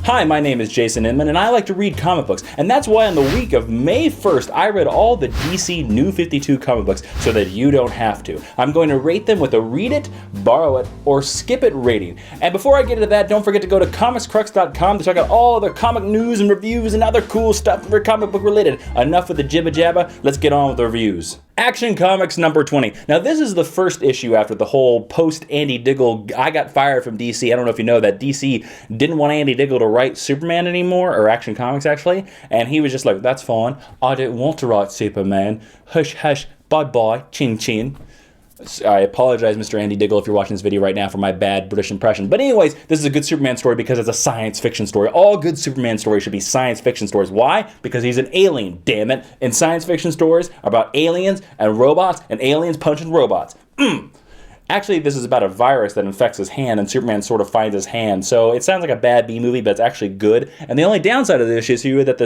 Hi, my name is Jason Inman, and I like to read comic books, and that's why on the week of May 1st, I read all the DC New 52 comic books so that you don't have to. I'm going to rate them with a read it, borrow it, or skip it rating. And before I get into that, don't forget to go to comicscrux.com to check out all the comic news and reviews and other cool stuff for comic book related. Enough with the jibba jabba, let's get on with the reviews. Action Comics number 20. Now this is the first issue after the whole post-Andy Diggle, I got fired from DC. I don't know if you know that DC didn't want Andy Diggle to write Superman anymore, or Action Comics actually, and he was just like, that's fine, I didn't want to write Superman, hush hush, bye bye, chin chin. I apologize, Mr. Andy Diggle, if you're watching this video right now for my bad British impression. But anyways, this is a good Superman story because it's a science fiction story. All good Superman stories should be science fiction stories. Why? Because he's an alien, damn it. And science fiction stories are about aliens and robots and aliens punching robots. Actually, this is about a virus that infects his hand, and Superman sort of finds his hand. So it sounds like a bad B movie, but it's actually good. And the only downside of this issue is that the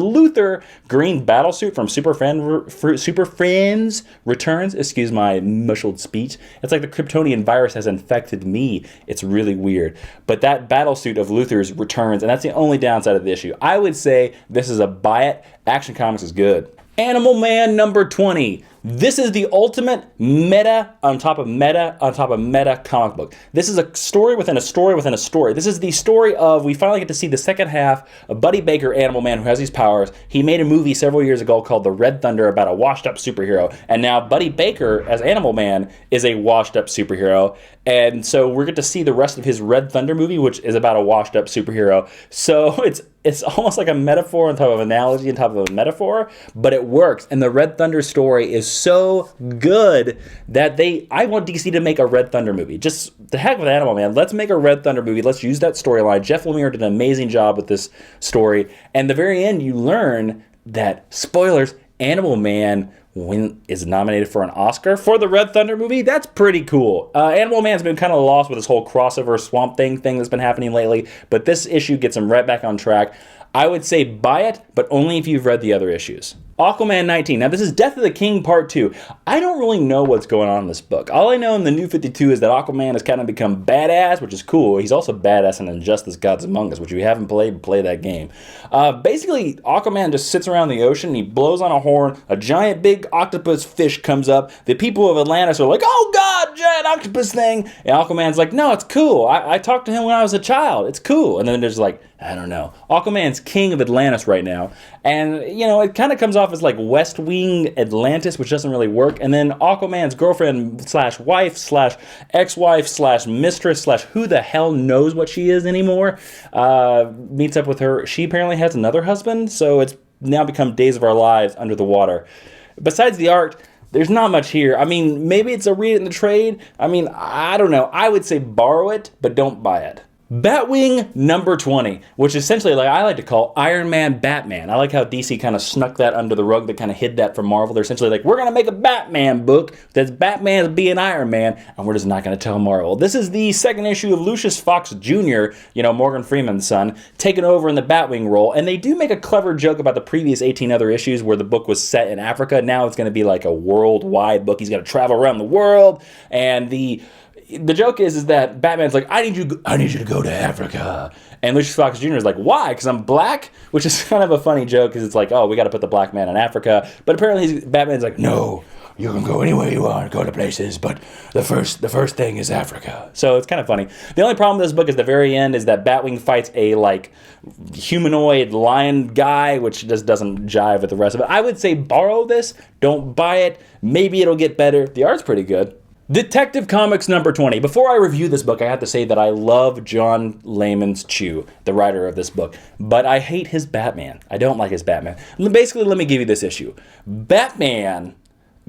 Luthor green battlesuit from Super Friends returns. Excuse my mushled speech. It's like the Kryptonian virus has infected me. It's really weird. But that battlesuit of Luthor's returns, and that's the only downside of the issue. I would say this is a buy it. Action Comics is good. Animal Man number 20. This is the ultimate meta on top of meta on top of meta comic book. This is a story within a story within a story. This is the story of, we finally get to see the second half of Buddy Baker, Animal Man, who has these powers. He made a movie several years ago called The Red Thunder about a washed up superhero. And now Buddy Baker as Animal Man is a washed up superhero. And so we're going to see the rest of his Red Thunder movie, which is about a washed up superhero. So it's almost like a metaphor on top of an analogy on top of a metaphor, but it works. And the Red Thunder story is so good that I want DC to make a Red Thunder movie. Just the heck with Animal Man. Let's make a Red Thunder movie. Let's use that storyline. Jeff Lemire did an amazing job with this story. And the very end, you learn that, spoilers, Animal Man is nominated for an Oscar for the Red Thunder movie. That's pretty cool. Animal Man's been kind of lost with this whole crossover Swamp Thing that's been happening lately, but this issue gets him right back on track. I would say buy it, but only if you've read the other issues. Aquaman 19. Now this is Death of the King Part 2. I don't really know what's going on in this book. All I know in the New 52 is that Aquaman has kind of become badass, which is cool. He's also badass in Injustice Gods Among Us, which if you haven't played, play that game. Basically, Aquaman just sits around the ocean, he blows on a horn, a giant big octopus fish comes up, the people of Atlantis are like, oh god, giant octopus thing, and Aquaman's like, no, it's cool. I talked to him when I was a child. It's cool. And then there's like, I don't know. Aquaman's king of Atlantis right now. And, you know, it kind of comes off as like West Wing Atlantis, which doesn't really work. And then Aquaman's girlfriend slash wife slash ex-wife slash mistress slash who the hell knows what she is anymore, meets up with her. She apparently has another husband, so it's now become Days of Our Lives under the water. Besides the art, there's not much here. I mean, maybe it's a read it in the trade. I mean, I don't know. I would say borrow it, but don't buy it. Batwing number 20, which essentially, like I like to call Iron Man Batman. I like how DC kind of snuck that under the rug. They kind of hid that from Marvel. They're essentially like, we're going to make a Batman book that's Batman being Iron Man, and we're just not going to tell Marvel. This is the second issue of Lucius Fox Jr., Morgan Freeman's son, taking over in the Batwing role. And they do make a clever joke about the previous 18 other issues where the book was set in Africa. Now it's going to be like a worldwide book. He's going to travel around the world, and the joke is that Batman's like, I need you to go to Africa. And Lucius Fox Jr. is like, why? Because I'm black? Which is kind of a funny joke because it's like, oh, we got to put the black man in Africa. But apparently Batman's like, no, you can go anywhere you want, go to places, but the first thing is Africa. So it's kind of funny. The only problem with this book is the very end is that Batwing fights a like humanoid lion guy, which just doesn't jive with the rest of it. I would say borrow this, don't buy it. Maybe it'll get better. The art's pretty good. Detective Comics number 20. Before I review this book, I have to say that I love John Layman's Chew, the writer of this book, but I hate his Batman. I don't like his Batman. Basically, let me give you this issue. Batman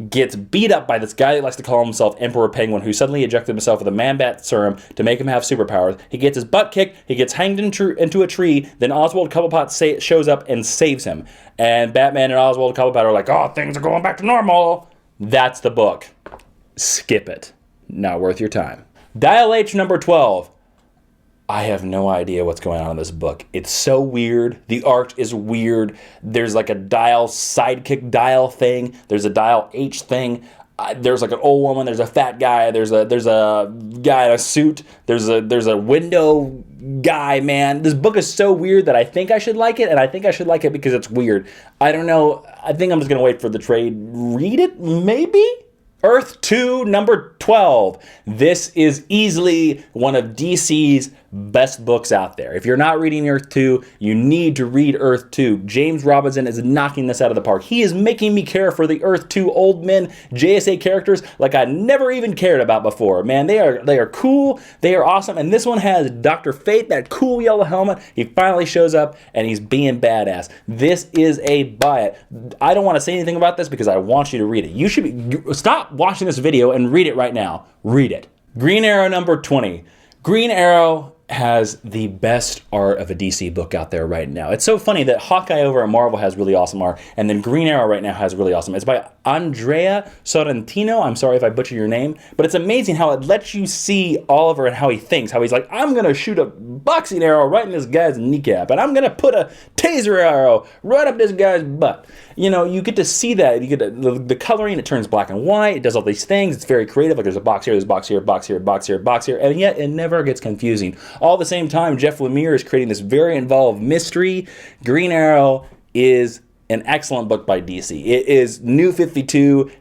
gets beat up by this guy that likes to call himself Emperor Penguin, who suddenly injected himself with a Man-Bat serum to make him have superpowers. He gets his butt kicked, he gets hanged into a tree, then Oswald Cobblepot shows up and saves him. And Batman and Oswald Cobblepot are like, oh, things are going back to normal. That's the book. Skip it. Not worth your time. Dial H number 12. I have no idea what's going on in this book. It's so weird. The art is weird. There's like a Dial sidekick Dial thing. There's a Dial H thing. There's like an old woman. There's a fat guy. There's a guy in a suit. There's a window guy, man. This book is so weird that I think I should like it, and I think I should like it because it's weird. I don't know. I think I'm just going to wait for the trade. Read it, maybe? Earth 2, number 12. This is easily one of DC's best books out there. If you're not reading Earth 2, you need to read Earth 2. James Robinson is knocking this out of the park. He is making me care for the Earth 2 old men JSA characters like I never even cared about before. Man, they are cool. They are awesome. And this one has Dr. Fate, that cool yellow helmet. He finally shows up and he's being badass. This is a buy it. I don't want to say anything about this because I want you to read it. You should stop watching this video and read it right now. Read it. Green Arrow number 20. Green Arrow has the best art of a DC book out there right now. It's so funny that Hawkeye over at Marvel has really awesome art, and then Green Arrow right now has really awesome. It's by Andrea Sorrentino. I'm sorry if I butcher your name, but it's amazing how it lets you see Oliver and how he thinks. How he's like, I'm going to shoot a boxing arrow right in this guy's kneecap, and I'm going to put a taser arrow right up this guy's butt. You know, you get to see that. You get the coloring, it turns black and white, it does all these things, it's very creative, like there's a box here, there's a box here, box here, box here, box here, and yet it never gets confusing. All at the same time, Jeff Lemire is creating this very involved mystery. Green Arrow is an excellent book by DC. It is New 52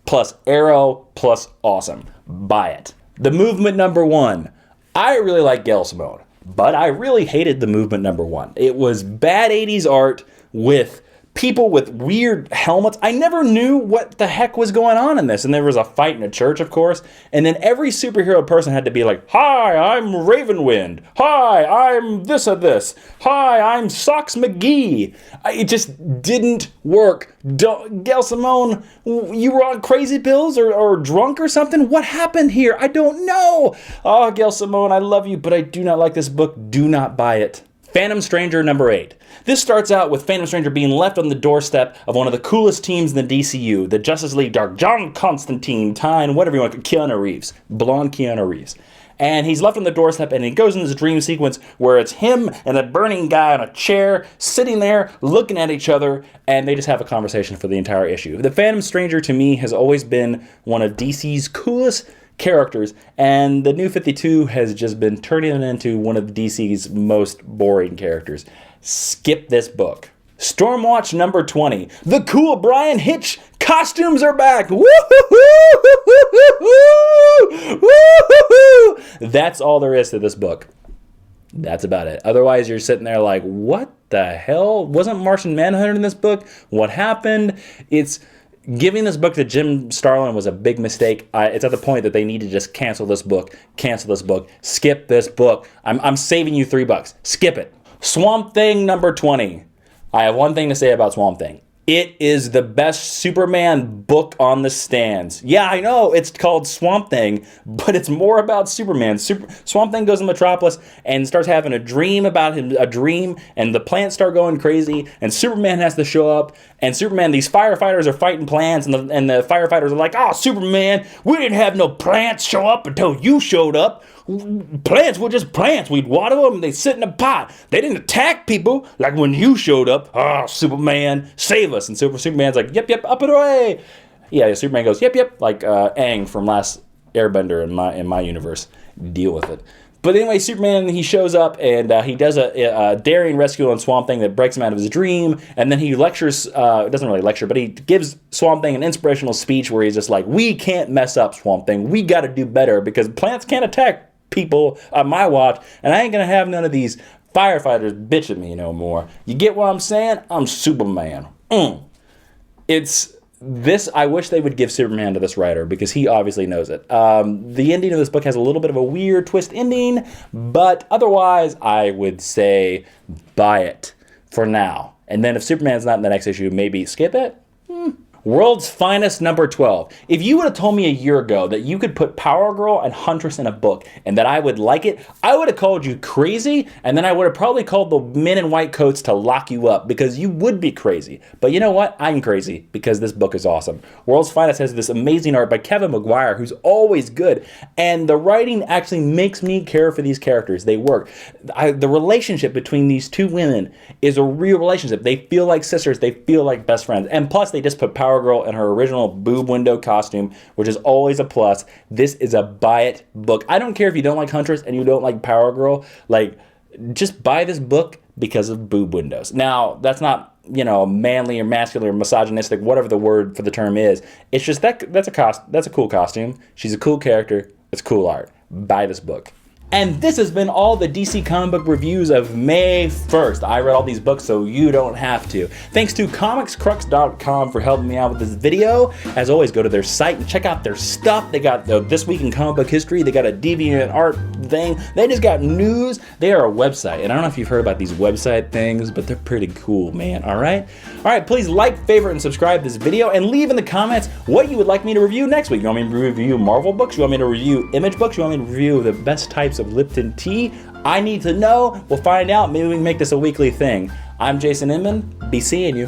plus Arrow plus awesome. Buy it. The Movement number 1. I really like Gail Simone, but I really hated The Movement number 1. It was bad 80s art with people with weird helmets. I never knew what the heck was going on in this. And there was a fight in a church, of course. And then every superhero person had to be like, hi, I'm Ravenwind. Hi, I'm this or this. Hi, I'm Socks McGee. It just didn't work. Gail Simone, you were on crazy pills or drunk or something? What happened here? I don't know. Oh, Gail Simone, I love you, but I do not like this book. Do not buy it. Phantom Stranger number 8. This starts out with Phantom Stranger being left on the doorstep of one of the coolest teams in the DCU, the Justice League Dark, John Constantine, Tyne, whatever you want, Keanu Reeves, blonde Keanu Reeves. And he's left on the doorstep and he goes in this dream sequence where it's him and a burning guy on a chair sitting there looking at each other, and they just have a conversation for the entire issue. The Phantom Stranger to me has always been one of DC's coolest characters, and the New 52 has just been turning it into one of DC's most boring characters. Skip this book. Stormwatch number 20. The cool Brian Hitch costumes are back. Woo-hoo-hoo-hoo-hoo-hoo! That's all there is to this book. That's about it. Otherwise, you're sitting there like, what the hell? Wasn't Martian Manhunter in this book? What happened? Giving this book to Jim Starlin was a big mistake. It's at the point that they need to just cancel this book. Cancel this book. Skip this book. I'm saving you $3. Skip it. Swamp Thing number 20. I have one thing to say about Swamp Thing. It is the best Superman book on the stands. Yeah, I know it's called Swamp Thing, but it's more about Superman. Swamp Thing goes to Metropolis and starts having a dream about him, and the plants start going crazy, and Superman has to show up, and these firefighters are fighting plants, and the firefighters are like, oh, Superman, we didn't have no plants show up until you showed up. Plants were just plants. We'd water them, they sit in a pot. They didn't attack people like when you showed up. Oh, Superman, save us. And Superman's like, yep, up and away. Yeah, Superman goes, yep, like Aang from Last Airbender in my universe. Deal with it. But anyway, Superman, he shows up and he does a daring rescue on Swamp Thing that breaks him out of his dream. And then he lectures, doesn't really lecture, but he gives Swamp Thing an inspirational speech where he's just like, we can't mess up, Swamp Thing. We got to do better because plants can't attack people on my watch, and I ain't gonna have none of these firefighters bitching me no more. You get what I'm saying? I'm Superman. It's this. I wish they would give Superman to this writer because he obviously knows it. The ending of this book has a little bit of a weird twist ending, but otherwise, I would say buy it for now. And then if Superman's not in the next issue, maybe skip it. World's Finest number 12. If you would have told me a year ago that you could put Power Girl and Huntress in a book and that I would like it, I would have called you crazy, and then I would have probably called the men in white coats to lock you up because you would be crazy. But you know what? I'm crazy because this book is awesome. World's Finest has this amazing art by Kevin Maguire, who's always good, and the writing actually makes me care for these characters. They work. The relationship between these two women is a real relationship. They feel like sisters. They feel like best friends. And plus, they just put Power Girl in her original boob window costume, which is always a plus. This is a buy it book. I don't care if you don't like Huntress and you don't like Power Girl. Like, just buy this book because of boob windows. Now, that's not, you know, manly or masculine or misogynistic, whatever the word for the term is. It's just that's a cool costume. She's a cool character. It's cool art. Buy this book. And this has been all the DC comic book reviews of May 1st. I read all these books so you don't have to. Thanks to comicscrux.com for helping me out with this video. As always, go to their site and check out their stuff. They got the This Week in Comic Book History. They got a deviant art thing. They just got news. They are a website. And I don't know if you've heard about these website things, but they're pretty cool, man. All right? All right, please like, favorite, and subscribe to this video. And leave in the comments what you would like me to review next week. You want me to review Marvel books? You want me to review Image books? You want me to review the best types of Lipton tea? I need to know. We'll find out. Maybe we can make this a weekly thing. I'm Jason Inman. Be seeing you.